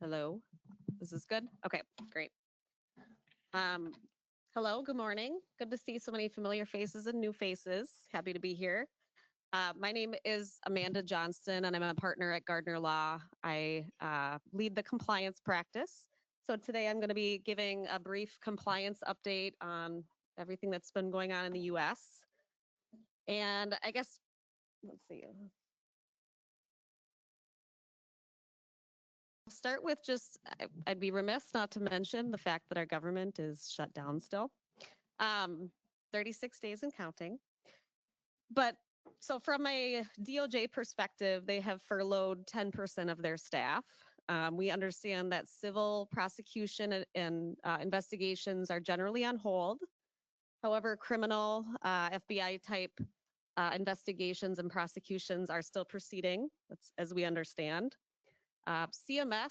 Hello, this is good. Okay, great. Um, Hello, good morning. Good to see so many familiar faces and new faces. Happy to be here. My name is Amanda Johnston, and I'm a partner at Gardner Law. I lead the compliance practice. So today I'm going to be giving a brief compliance update on everything that's been going on in the US. And I guess, let's see. I'll start with just, I'd be remiss not to mention the fact that our government is shut down still. um, 36 days and counting. But so from a DOJ perspective, they have furloughed 10% of their staff. We understand that civil prosecution and investigations are generally on hold. However, criminal FBI type investigations and prosecutions are still proceeding, as we understand. CMS,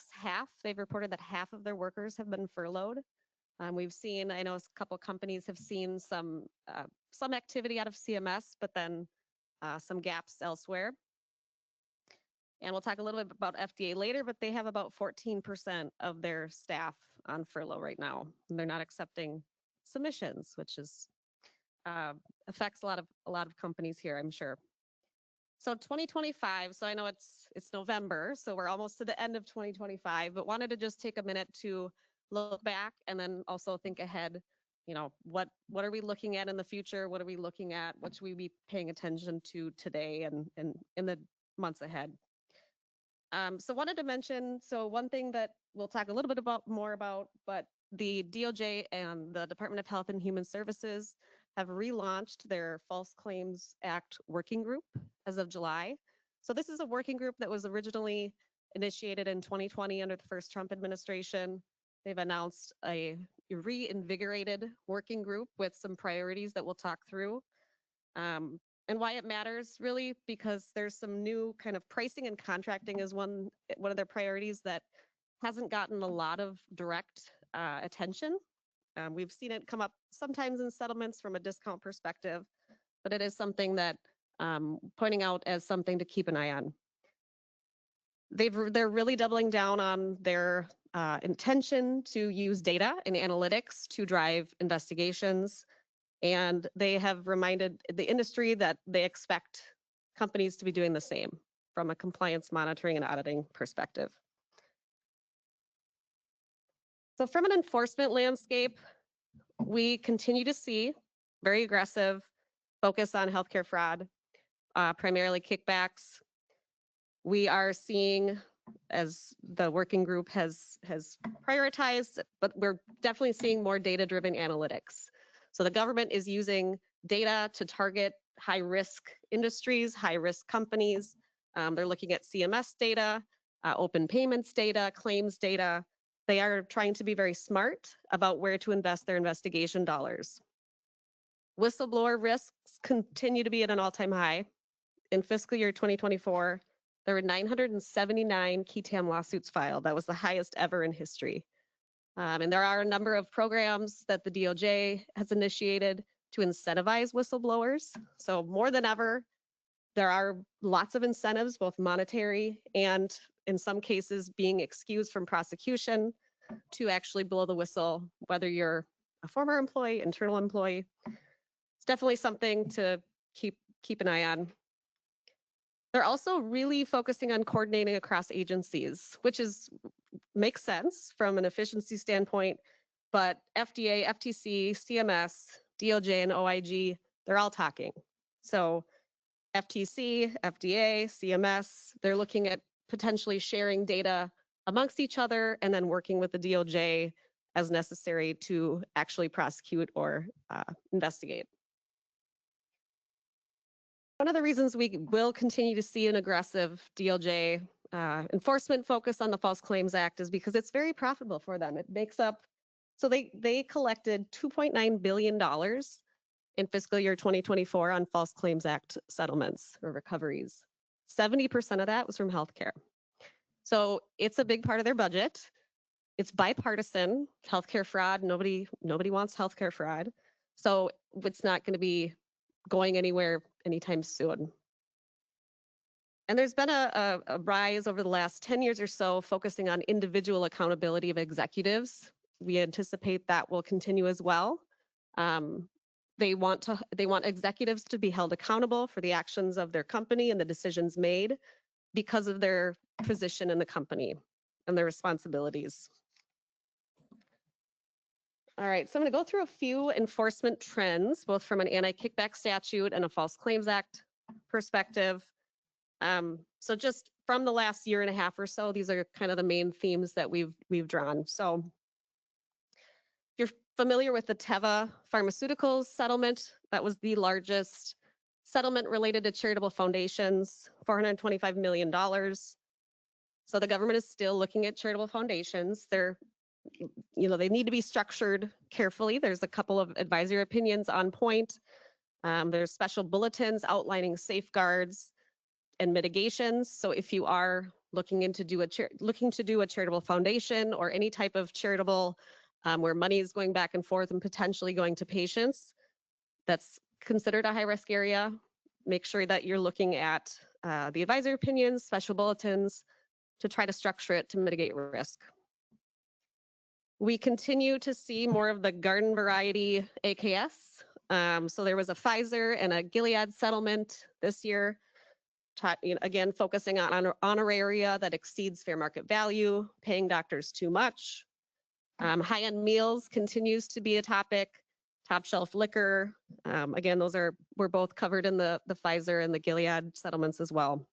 they've reported that half of their workers have been furloughed. We've seen, I know a couple companies have seen some activity out of CMS, but then some gaps elsewhere. And we'll talk a little bit about FDA later, but they have about 14% of their staff on furlough right now. And they're not accepting submissions, which is affects a lot of companies here, I'm sure. So 2025, so I know it's November, so we're almost to the end of 2025, but wanted to just take a minute to look back and then also think ahead. You know, what are we looking at in the future? What are we looking at? What should we be paying attention to today and in the months ahead? So wanted to mention, so one thing that we'll talk a little bit more about, but the DOJ and the Department of Health and Human Services have relaunched their False Claims Act working group as of July. So this is a working group that was originally initiated in 2020 under the first Trump administration. They've announced a reinvigorated working group with some priorities that we'll talk through. And why it matters, really, because there's some new kind of pricing and contracting is one of their priorities that hasn't gotten a lot of direct attention. We've seen it come up sometimes in settlements from a discount perspective, but it is something that pointing out as something to keep an eye on. They're really doubling down on their intention to use data and analytics to drive investigations. And they have reminded the industry that they expect companies to be doing the same from a compliance monitoring and auditing perspective. So from an enforcement landscape, we continue to see very aggressive focus on healthcare fraud, primarily kickbacks. We are seeing, as the working group has prioritized, but we're definitely seeing more data-driven analytics. So the government is using data to target high-risk industries, high-risk companies. They're looking at CMS data, open payments data, claims data. They are trying to be very smart about where to invest their investigation dollars. Whistleblower risks continue to be at an all-time high. In fiscal year 2024, there were 979 qui tam lawsuits filed. That was the highest ever in history. And there are a number of programs that the DOJ has initiated to incentivize whistleblowers. So more than ever, there are lots of incentives, both monetary and in some cases being excused from prosecution to actually blow the whistle, whether you're a former employee, internal employee. It's definitely something to keep an eye on. They're also really focusing on coordinating across agencies, which makes sense from an efficiency standpoint, but FDA, FTC, CMS, DOJ, and OIG, they're all talking. So FTC, FDA, CMS, they're looking at potentially sharing data amongst each other and then working with the DOJ as necessary to actually prosecute or investigate. One of the reasons we will continue to see an aggressive DOJ enforcement focus on the False Claims Act is because it's very profitable for them. It makes up, so they collected $2.9 billion in fiscal year 2024 on False Claims Act settlements or recoveries. 70% of that was from healthcare. So it's a big part of their budget. It's bipartisan. Healthcare fraud, nobody wants healthcare fraud. So it's not going to be going anywhere anytime soon. And there's been a rise over the last 10 years or so focusing on individual accountability of executives. We anticipate that will continue as well. They want executives to be held accountable for the actions of their company and the decisions made because of their position in the company and their responsibilities. All right, so I'm going to go through a few enforcement trends, both from an anti-kickback statute and a False Claims Act perspective. So just from the last year and a half or so, these are kind of the main themes that we've drawn. So if you're familiar with the Teva Pharmaceuticals settlement, that was the largest settlement related to charitable foundations, $425 million. So the government is still looking at charitable foundations. They're, they need to be structured carefully. There's a couple of advisory opinions on point. There's special bulletins outlining safeguards and mitigations. So if you are looking to do a charitable foundation or any type of charitable where money is going back and forth and potentially going to patients, that's considered a high risk area. Make sure that you're looking at the advisory opinions, special bulletins to try to structure it to mitigate risk. We continue to see more of the garden variety AKS. So there was a Pfizer and a Gilead settlement this year. Again, focusing on honoraria that exceeds fair market value, paying doctors too much. High-end meals continues to be a topic. Top shelf liquor. Again, were both covered in the Pfizer and the Gilead settlements as well.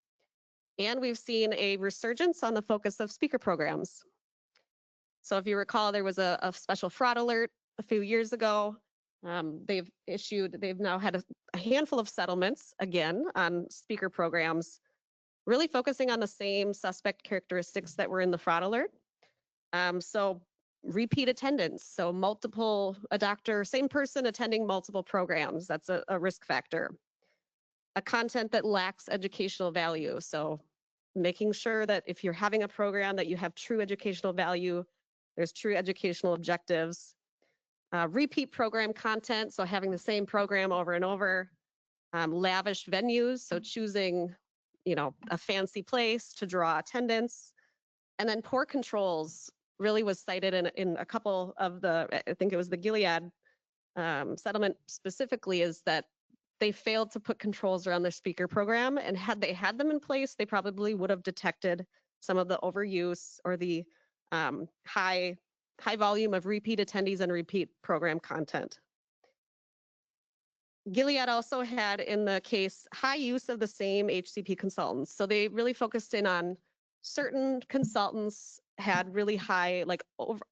And we've seen a resurgence on the focus of speaker programs. So if you recall, there was a special fraud alert a few years ago. They've now had a handful of settlements, again, on speaker programs, really focusing on the same suspect characteristics that were in the fraud alert. So repeat attendance, so a doctor, same person attending multiple programs, that's a risk factor. A content that lacks educational value, so making sure that if you're having a program that you have true educational value, there's true educational objectives. Repeat program content, so having the same program over and over. Lavish venues, so choosing, a fancy place to draw attendance. And then poor controls really was cited in a couple of I think it was the Gilead settlement specifically, is that they failed to put controls around their speaker program. And had they had them in place, they probably would have detected some of the overuse or the high volume of repeat attendees and repeat program content. Gilead also had in the case high use of the same HCP consultants. So they really focused in on certain consultants had really high, like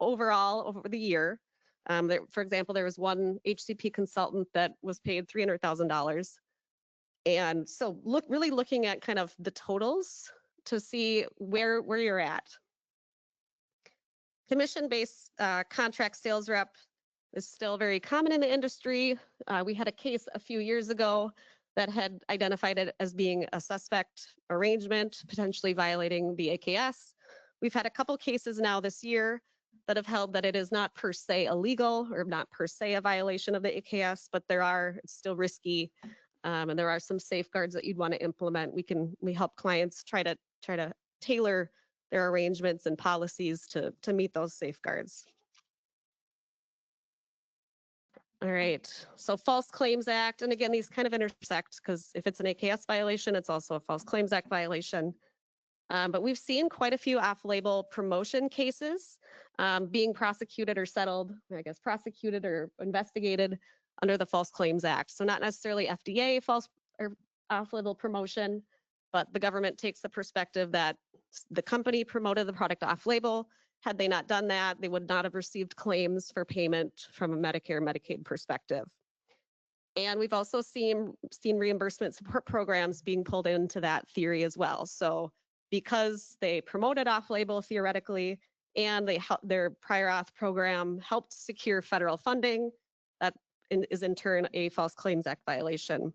overall over the year. For example, there was one HCP consultant that was paid $300,000. And so really looking at kind of the totals to see where you're at. Commission-based contract sales rep is still very common in the industry. We had a case a few years ago that had identified it as being a suspect arrangement, potentially violating the AKS. We've had a couple cases now this year that have held that it is not per se illegal or not per se a violation of the AKS, but it's still risky, and there are some safeguards that you'd want to implement. We help clients try to tailor their arrangements and policies to meet those safeguards. All right, so False Claims Act, and again, these kind of intersect because if it's an AKS violation, it's also a False Claims Act violation. But we've seen quite a few off-label promotion cases being prosecuted or settled, prosecuted or investigated under the False Claims Act. So not necessarily FDA false or off-label promotion, but the government takes the perspective that the company promoted the product off-label. Had they not done that, they would not have received claims for payment from a Medicare, Medicaid perspective. And we've also seen reimbursement support programs being pulled into that theory as well. So because they promoted off-label theoretically, and their prior auth program helped secure federal funding, that is in turn a False Claims Act violation.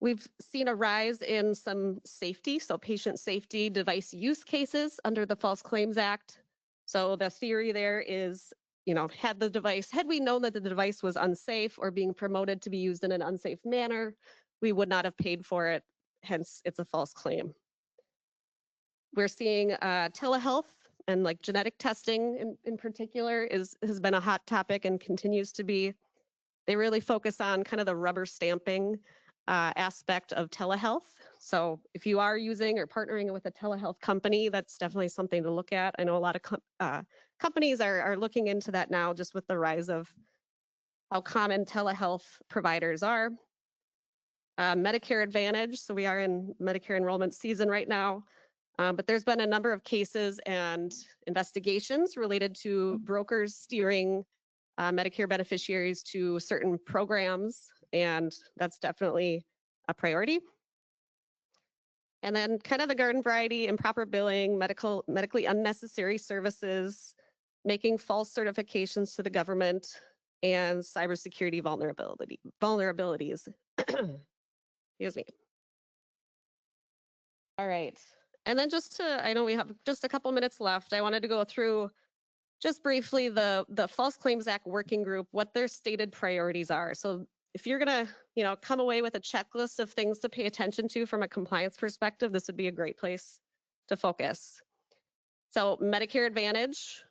We've seen a rise in some safety, so patient safety device use cases under the False Claims Act. So the theory there is, had we known that the device was unsafe or being promoted to be used in an unsafe manner, we would not have paid for it. hence it's a false claim. We're seeing telehealth and like genetic testing in particular has been a hot topic and continues to be. They really focus on kind of the rubber stamping aspect of telehealth. So if you are using or partnering with a telehealth company, that's definitely something to look at. I know a lot of companies are looking into that now, just with the rise of how common telehealth providers are. Medicare Advantage, so we are in Medicare enrollment season right now, but there's been a number of cases and investigations related to brokers steering Medicare beneficiaries to certain programs, and that's definitely a priority. And then kind of the garden variety, improper billing, medically unnecessary services, making false certifications to the government, and cybersecurity vulnerabilities. Excuse me. All right. And then I know we have just a couple minutes left. I wanted to go through just briefly the False Claims Act working group, what their stated priorities are. So if you're gonna, come away with a checklist of things to pay attention to from a compliance perspective, this would be a great place to focus. So Medicare Advantage,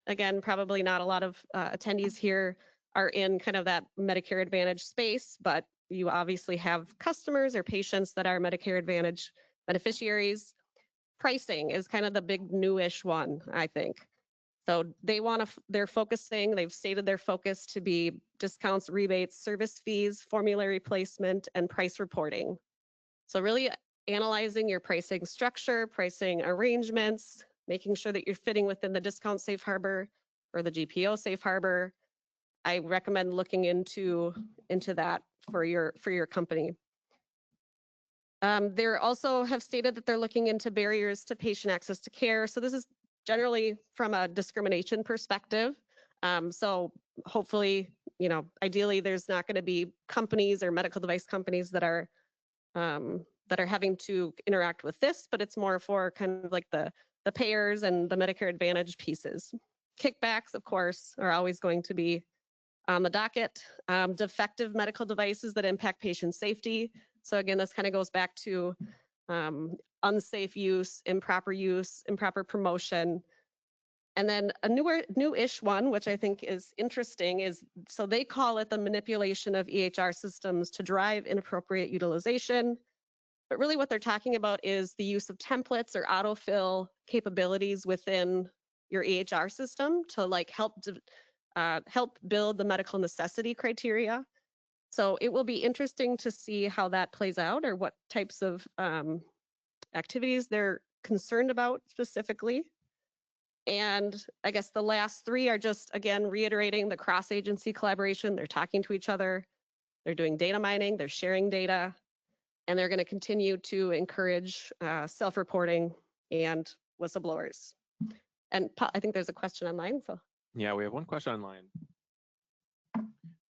again, probably not a lot of attendees here are in kind of that Medicare Advantage space, but you obviously have customers or patients that are Medicare Advantage beneficiaries. Pricing is kind of the big newish one, I think. So they've stated their focus to be discounts, rebates, service fees, formulary placement, and price reporting. So really analyzing your pricing structure, pricing arrangements, making sure that you're fitting within the discount safe harbor or the GPO safe harbor. I recommend looking into that for your company. They also have stated that they're looking into barriers to patient access to care. So this is generally from a discrimination perspective. So hopefully, ideally there's not going to be companies or medical device companies that are having to interact with this, but it's more for kind of like the payers and the Medicare Advantage pieces. Kickbacks, of course, are always going to be on the docket. Defective medical devices that impact patient safety. So again, this kind of goes back to unsafe use, improper promotion. And then a new-ish one, which I think is interesting, is so they call it the manipulation of EHR systems to drive inappropriate utilization. But really what they're talking about is the use of templates or autofill capabilities within your EHR system to like help build the medical necessity criteria. So it will be interesting to see how that plays out or what types of activities they're concerned about specifically. And I guess the last three are just, again, reiterating the cross-agency collaboration. They're talking to each other. They're doing data mining. They're sharing data. And they're going to continue to encourage self-reporting and whistleblowers. And I think there's a question online. So yeah, we have one question online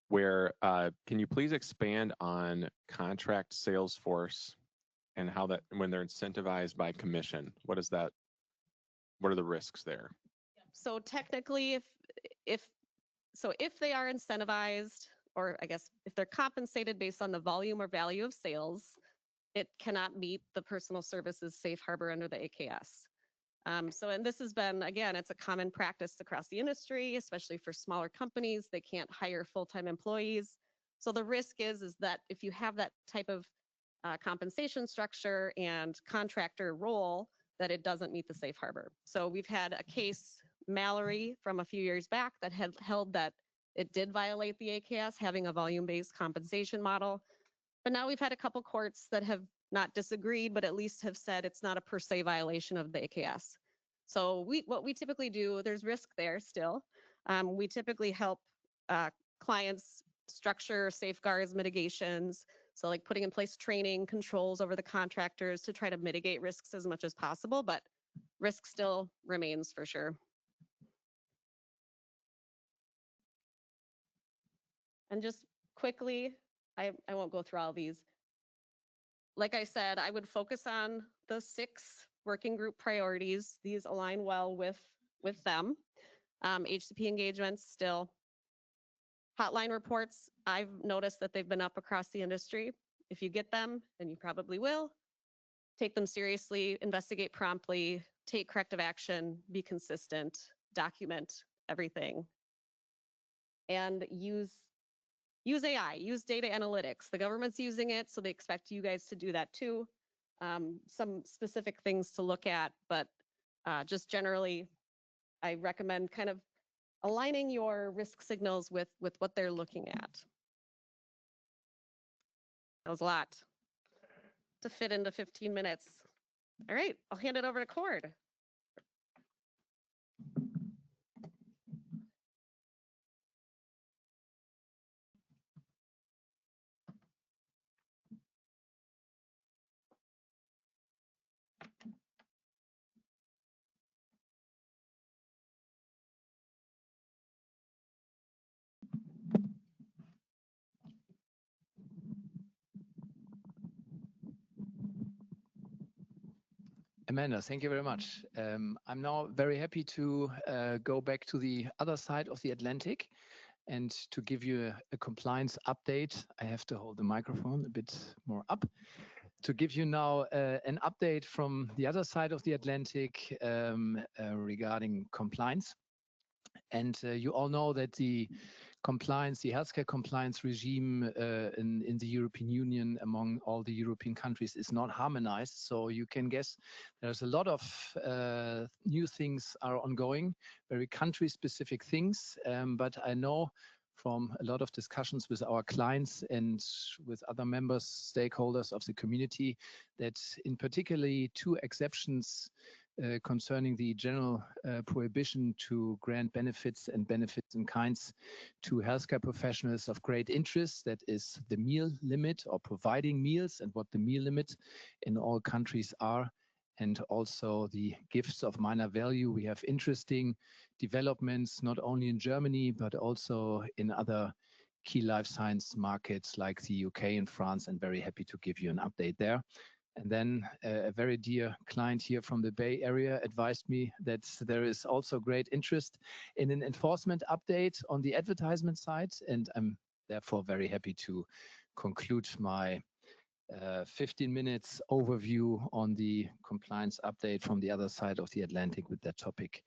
where can you please expand on contract sales force and how that when they're incentivized by commission? What is that? What are the risks there? So technically, if they are incentivized, or I guess if they're compensated based on the volume or value of sales, it cannot meet the personal services safe harbor under the AKS. And this has been, again, it's a common practice across the industry, especially for smaller companies. They can't hire full-time employees. So the risk is that if you have that type of compensation structure and contractor role, that it doesn't meet the safe harbor. So we've had a case, Mallory, from a few years back that had held that it did violate the AKS, having a volume-based compensation model. But now we've had a couple courts that have not disagreed, but at least have said it's not a per se violation of the AKS. So what we typically do, there's risk there still. We typically help clients structure safeguards, mitigations. So like putting in place training controls over the contractors to try to mitigate risks as much as possible, but risk still remains for sure. And just quickly, I won't go through all these. Like I said, I would focus on the 6 working group priorities. These align well with them. HCP engagements still. Hotline reports, I've noticed that they've been up across the industry. If you get them, and you probably will, take them seriously, investigate promptly, take corrective action, be consistent, document everything, and use AI, use data analytics. The government's using it, so they expect you guys to do that too. Some specific things to look at, but just generally, I recommend kind of aligning your risk signals with what they're looking at. That was a lot to fit into 15 minutes. All right, I'll hand it over to Cord. Amanda, thank you very much. I'm now very happy to go back to the other side of the Atlantic and to give you a compliance update. I have to hold the microphone a bit more up. To give you now an update from the other side of the Atlantic regarding compliance. And you all know that the healthcare compliance regime in the European Union among all the European countries is not harmonized. So you can guess there's a lot of new things are ongoing, very country-specific things. But I know from a lot of discussions with our clients and with other members, stakeholders of the community, that in particularly two exceptions concerning the general prohibition to grant benefits and benefits in kinds to healthcare professionals of great interest. That is the meal limit or providing meals and what the meal limit in all countries are. And also the gifts of minor value. We have interesting developments, not only in Germany, but also in other key life science markets like the UK and France, and very happy to give you an update there. And then a very dear client here from the Bay Area advised me that there is also great interest in an enforcement update on the advertisement side. And I'm therefore very happy to conclude my 15 minutes overview on the compliance update from the other side of the Atlantic with that topic.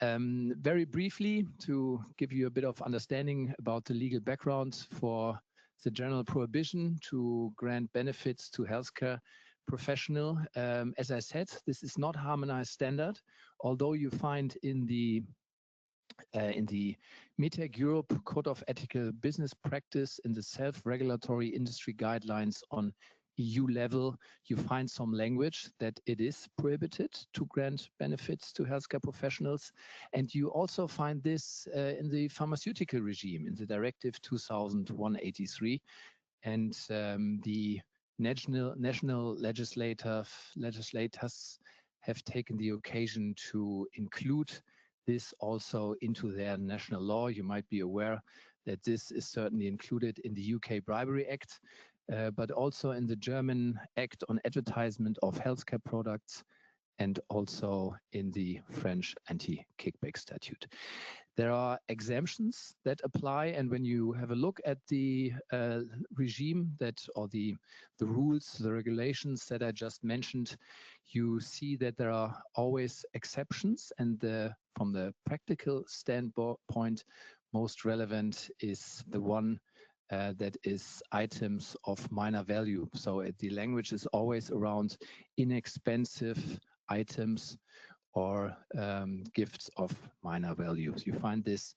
Very briefly, to give you a bit of understanding about the legal background for the general prohibition to grant benefits to healthcare professional. As I said, this is not harmonized standard, although you find in the MedTech Europe Code of Ethical Business Practice in the self-regulatory industry guidelines on EU level, you find some language that it is prohibited to grant benefits to healthcare professionals. And you also find this in the pharmaceutical regime, in the Directive 2001/83. And the national legislators have taken the occasion to include this also into their national law. You might be aware that this is certainly included in the UK Bribery Act, but also in the German Act on Advertisement of Healthcare Products, and also in the French Anti-Kickback Statute. There are exemptions that apply, and when you have a look at the regime or the rules, the regulations that I just mentioned, you see that there are always exceptions, and from the practical standpoint, most relevant is the one that is items of minor value. So the language is always around inexpensive items or gifts of minor value. You find this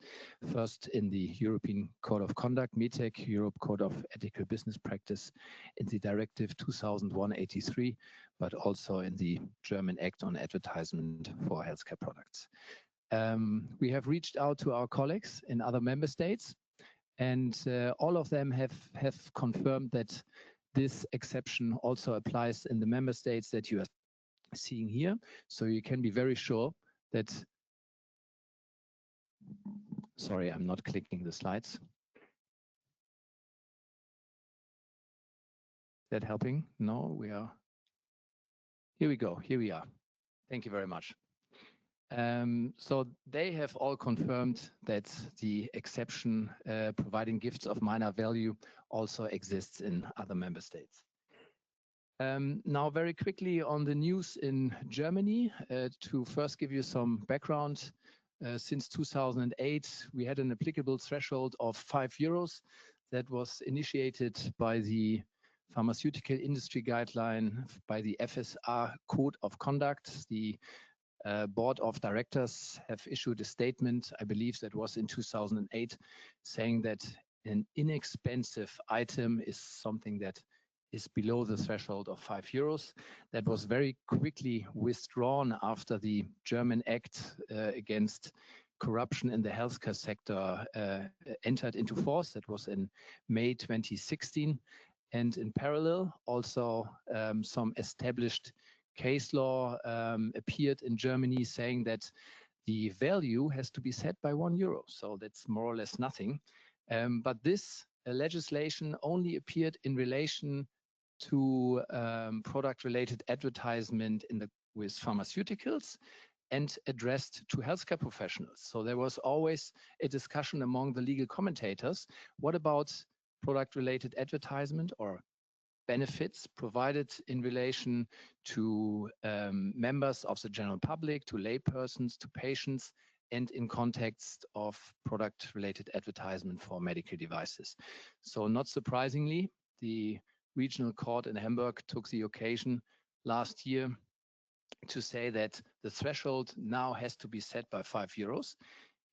first in the European Code of Conduct, MedTech Europe Code of Ethical Business Practice, in the Directive 2001/83, but also in the German Act on Advertisement for Healthcare Products. We have reached out to our colleagues in other member states, and all of them have confirmed that this exception also applies in the member states that you are seeing here. So you can be very sure that, sorry, I'm not clicking the slides. Is that helping? No, here we go, here we are. Thank you very much. So they have all confirmed that the exception providing gifts of minor value also exists in other member states. Now, very quickly on the news in Germany, to first give you some background. Since 2008, we had an applicable threshold of €5 that was initiated by the pharmaceutical industry guideline, by the FSR Code of Conduct. The board of directors have issued a statement, I believe that was in 2008, saying that an inexpensive item is something that is below the threshold of €5. That was very quickly withdrawn after the German Act against corruption in the healthcare sector entered into force. That was in May 2016. And in parallel, also some established case law appeared in Germany saying that the value has to be set by €1. So that's more or less nothing. But this legislation only appeared in relation to product-related advertisement with pharmaceuticals and addressed to healthcare professionals. So there was always a discussion among the legal commentators. What about product-related advertisement or benefits provided in relation to members of the general public, to laypersons, to patients, and in context of product-related advertisement for medical devices? So not surprisingly, the regional court in Hamburg took the occasion last year to say that the threshold now has to be set by €5.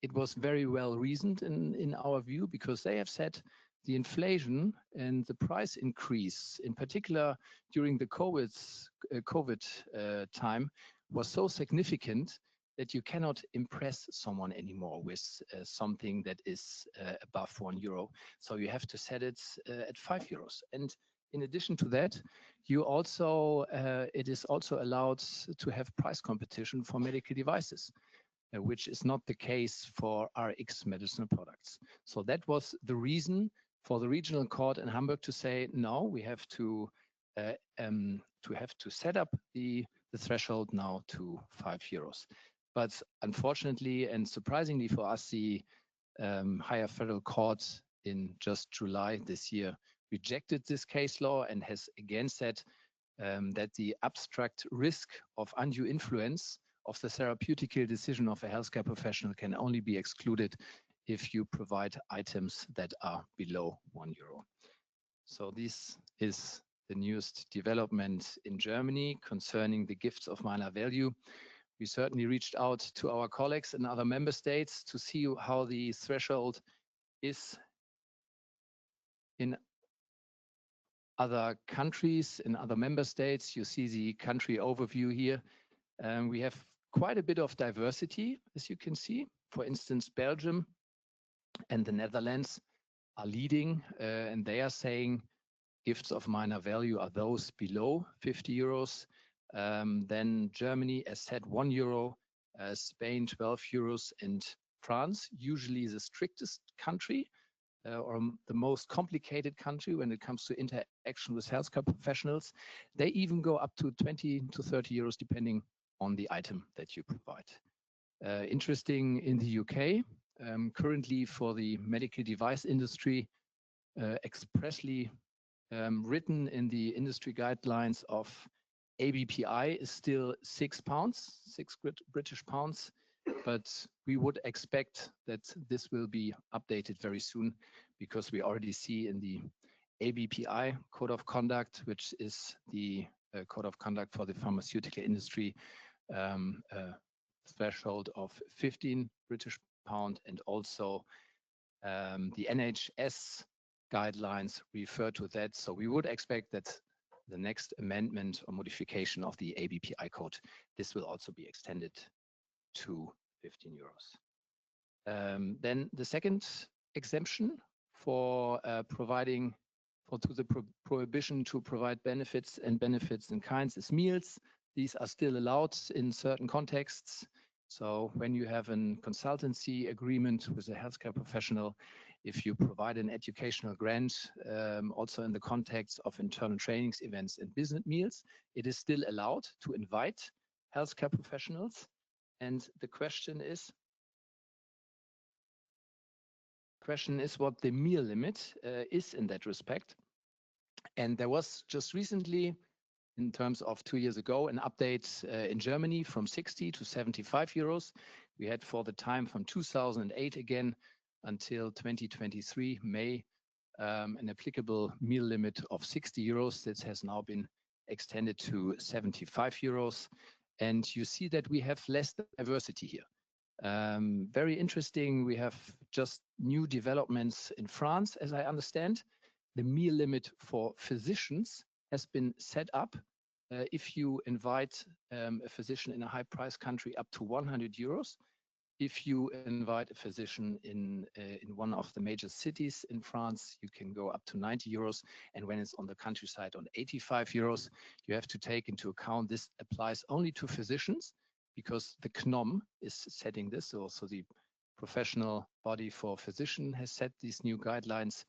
It was very well reasoned in our view, because they have said the inflation and the price increase, in particular during the COVID time, was so significant that you cannot impress someone anymore with something that is above €1. So you have to set it at €5. And in addition to that, you also it is also allowed to have price competition for medical devices, which is not the case for RX medicinal products. So that was the reason for the regional court in Hamburg to say, no, we have to set up the threshold now to €5. But unfortunately and surprisingly for us, the higher federal court in just July this year rejected this case law and has again said that the abstract risk of undue influence of the therapeutical decision of a healthcare professional can only be excluded if you provide items that are below €1. So this is the newest development in Germany concerning the gifts of minor value. We certainly reached out to our colleagues in other member states to see how the threshold is in other countries, in other member states. You see the country overview here. We have quite a bit of diversity, as you can see. For instance, Belgium and the Netherlands are leading, and they are saying gifts of minor value are those below €50. Then Germany, as said, €1, Spain, €12, and France, usually the strictest country or the most complicated country when it comes to interaction with healthcare professionals. They even go up to 20 to €30, depending on the item that you provide. Interesting in the UK, currently for the medical device industry, expressly written in the industry guidelines of ABPI is still £6, British pounds, but we would expect that this will be updated very soon, because we already see in the ABPI Code of Conduct, which is the Code of Conduct for the pharmaceutical industry, threshold of 15 British pound, and also the NHS guidelines refer to that. So we would expect that the next amendment or modification of the ABPI code, this will also be extended to €15. Then the second exemption for prohibition to provide benefits in kinds is meals. These are still allowed in certain contexts. So when you have a consultancy agreement with a healthcare professional, if you provide an educational grant, also in the context of internal trainings, events, and business meals, it is still allowed to invite healthcare professionals. And the question is what the meal limit is in that respect. And there was just recently in terms of 2 years ago, an update in Germany from 60 to 75 euros. We had for the time from 2008 again until 2023 May an applicable meal limit of 60 euros. This has now been extended to 75 euros. And you see that we have less diversity here. Very interesting. We have just new developments in France, as I understand. The meal limit for physicians has been set up. If you invite a physician in a high price country, up to 100 euros. If you invite a physician in one of the major cities in France, you can go up to 90 euros. And when it's on the countryside on 85 euros, you have to take into account this applies only to physicians because the CNOM is setting this. Also the professional body for physician has set these new guidelines.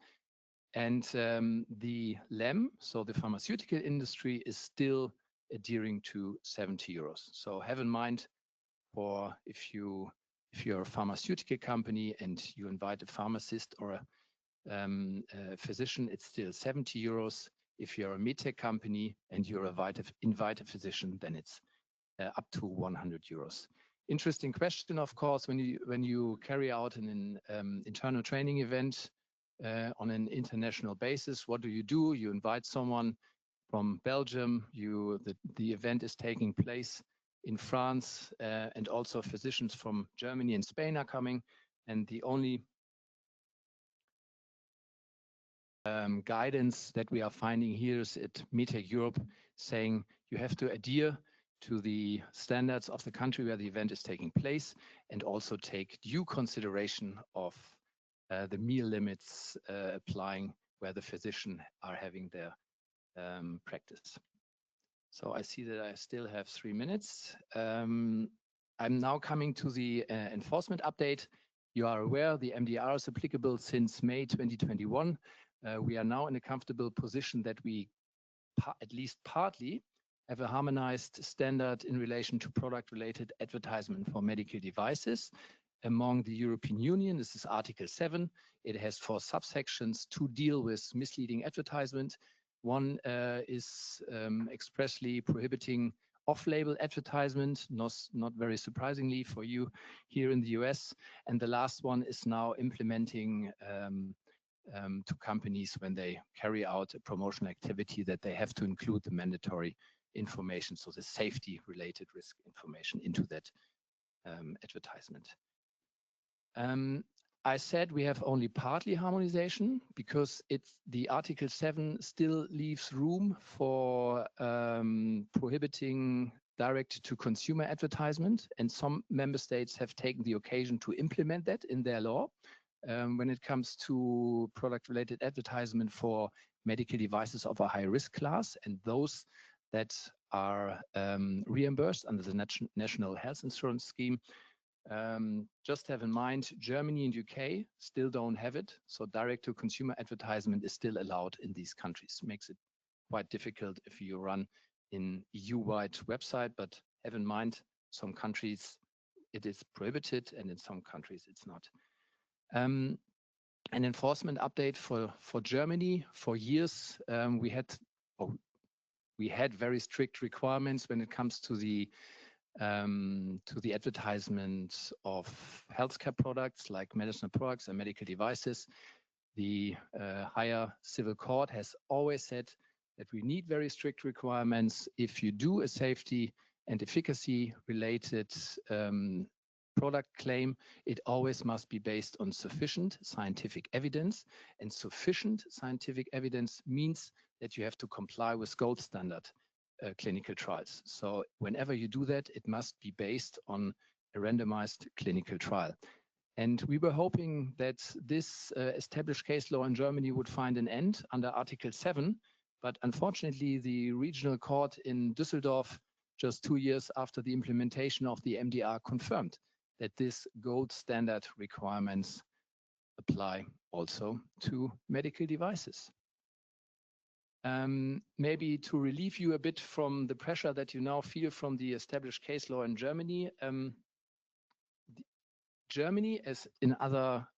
And the LEM, so the pharmaceutical industry, is still adhering to 70 euros. So have in mind, for if you're a pharmaceutical company and you invite a pharmacist or a physician, it's still 70 euros. If you're a medtech company and you invite a physician, then it's up to 100 euros. Interesting question, of course, when you carry out an internal training event on an international basis. What do? You invite someone from Belgium. The event is taking place in France, and also physicians from Germany and Spain are coming. And the only guidance that we are finding here is at MedTech Europe saying you have to adhere to the standards of the country where the event is taking place and also take due consideration of the meal limits applying where the physician are having their practice. So I see that I still have 3 minutes. I'm now coming to the enforcement update. You are aware the MDR is applicable since May 2021. We are now in a comfortable position that we at least partly have a harmonized standard in relation to product-related advertisement for medical devices among the European Union. This is Article 7. It has 4 subsections to deal with misleading advertisement. One is expressly prohibiting off-label advertisement, not very surprisingly for you here in the US. And the last one is now implementing to companies when they carry out a promotional activity that they have to include the mandatory information, so the safety-related risk information into that advertisement. I said we have only partly harmonization because the Article 7 still leaves room for prohibiting direct-to-consumer advertisement, and some member states have taken the occasion to implement that in their law. When it comes to product-related advertisement for medical devices of a high-risk class and those that are reimbursed under the National Health Insurance Scheme. Just have in mind, Germany and UK still don't have it. So direct-to-consumer advertisement is still allowed in these countries. Makes it quite difficult if you run an EU-wide website, but have in mind, some countries it is prohibited and in some countries it's not. An enforcement update for Germany. For years, we had very strict requirements when it comes to the advertisement of healthcare products like medicinal products and medical devices. The higher civil court has always said that we need very strict requirements. If you do a safety and efficacy related product claim, it always must be based on sufficient scientific evidence, and sufficient scientific evidence means that you have to comply with gold standard clinical trials. So whenever you do that, it must be based on a randomized clinical trial. And we were hoping that this established case law in Germany would find an end under Article 7, but unfortunately the regional court in Düsseldorf, just 2 years after the implementation of the MDR, confirmed that this gold standard requirements apply also to medical devices. Maybe to relieve you a bit from the pressure that you now feel from the established case law in Germany, Germany, as in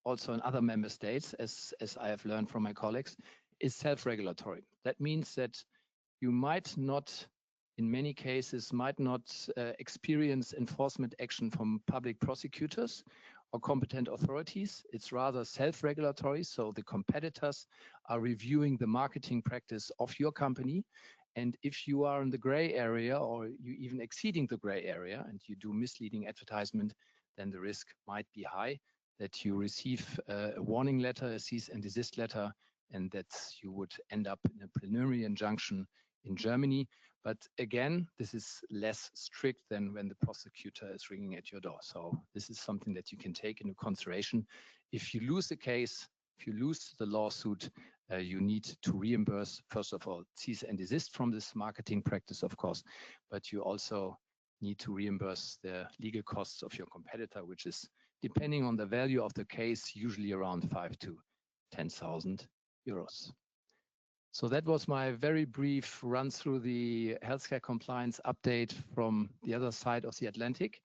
also in other member states, as I have learned from my colleagues, is self-regulatory. That means that you might not in many cases might not experience enforcement action from public prosecutors or competent authorities. It's rather self-regulatory, so the competitors are reviewing the marketing practice of your company. And if you are in the gray area or you even exceeding the gray area and you do misleading advertisement, then the risk might be high that you receive a warning letter, a cease and desist letter, and that you would end up in a preliminary injunction in Germany. But again, this is less strict than when the prosecutor is ringing at your door. So this is something that you can take into consideration. If you lose the case, if you lose the lawsuit, you need to reimburse, first of all, cease and desist from this marketing practice, of course, but you also need to reimburse the legal costs of your competitor, which is, depending on the value of the case, usually around 5,000 to 10,000 euros. So that was my very brief run through the healthcare compliance update from the other side of the Atlantic.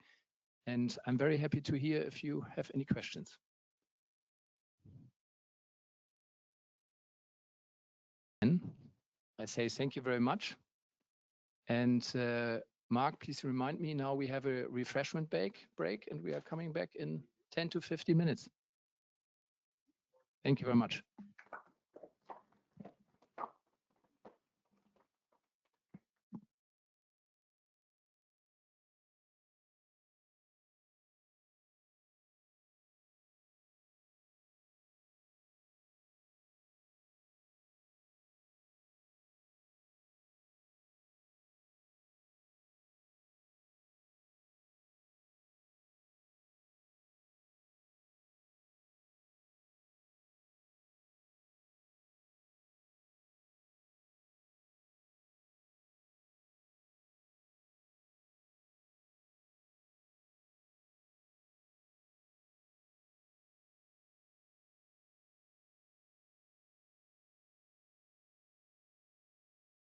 And I'm very happy to hear if you have any questions. And I say thank you very much. And Mark, please remind me, now we have a refreshment break and we are coming back in 10 to 50 minutes. Thank you very much.